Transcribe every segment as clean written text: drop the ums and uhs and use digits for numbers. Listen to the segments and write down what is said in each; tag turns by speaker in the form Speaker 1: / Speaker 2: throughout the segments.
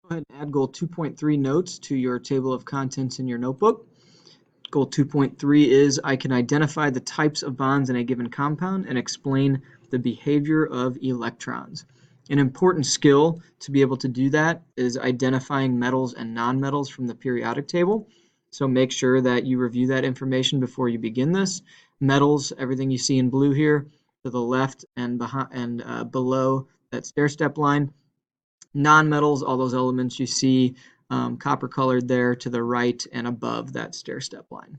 Speaker 1: Go ahead and add goal 2.3 notes to your table of contents in your notebook. Goal 2.3 is I can identify the types of bonds in a given compound and explain the behavior of electrons. An important skill to be able to do that is identifying metals and nonmetals from the periodic table. So make sure that you review that information before you begin this. Metals, everything you see in blue here, to the left and behind and below that stair-step line. Nonmetals, all those elements you see copper colored there to the right and above that stair-step line.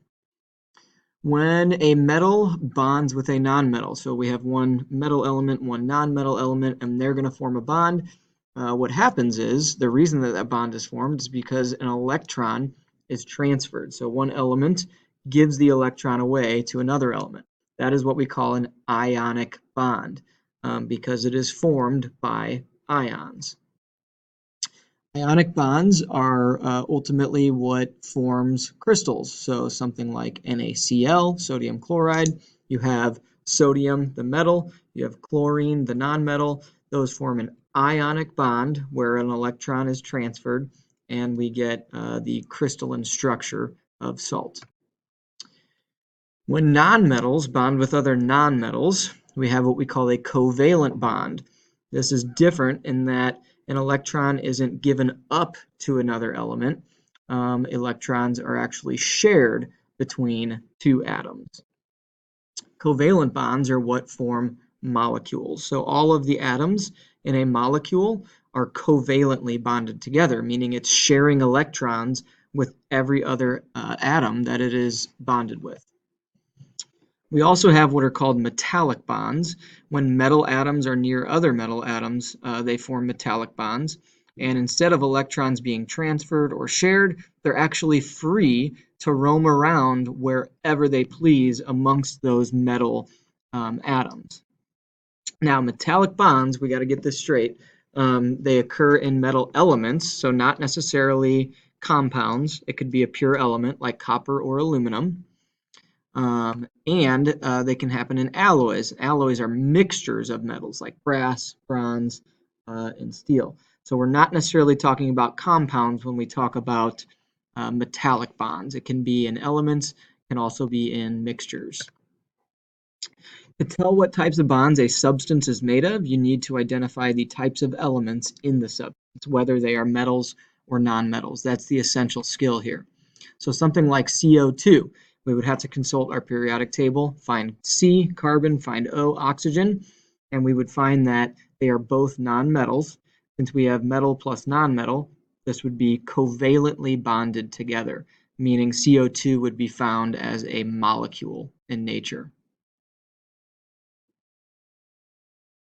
Speaker 1: When a metal bonds with a nonmetal, so we have one metal element, one nonmetal element, and they're going to form a bond, what happens is the reason that that bond is formed is because an electron is transferred. So one element gives the electron away to another element. That is what we call an ionic bond because it is formed by ions. Ionic bonds are ultimately what forms crystals. So something like NaCl, sodium chloride, you have sodium, the metal, you have chlorine, the nonmetal. Those form an ionic bond where an electron is transferred, and we get the crystalline structure of salt. When nonmetals bond with other nonmetals, we have what we call a covalent bond. This is different in that an electron isn't given up to another element. Electrons are actually shared between two atoms. Covalent bonds are what form molecules. So all of the atoms in a molecule are covalently bonded together, meaning it's sharing electrons with every other atom that it is bonded with. We also have what are called metallic bonds. When metal atoms are near other metal atoms, they form metallic bonds. And instead of electrons being transferred or shared, they're actually free to roam around wherever they please amongst those metal atoms. Now, metallic bonds, we got to get this straight. They occur in metal elements, so not necessarily compounds. It could be a pure element like copper or aluminum. And they can happen in alloys. Alloys are mixtures of metals like brass, bronze, and steel. So we're not necessarily talking about compounds when we talk about metallic bonds. It can be in elements, can also be in mixtures. To tell what types of bonds a substance is made of, you need to identify the types of elements in the substance, whether they are metals or nonmetals. That's the essential skill here. So something like CO2. We would have to consult our periodic table, find C, carbon, find O, oxygen, and we would find that they are both nonmetals. Since we have metal plus nonmetal, this would be covalently bonded together, meaning CO2 would be found as a molecule in nature.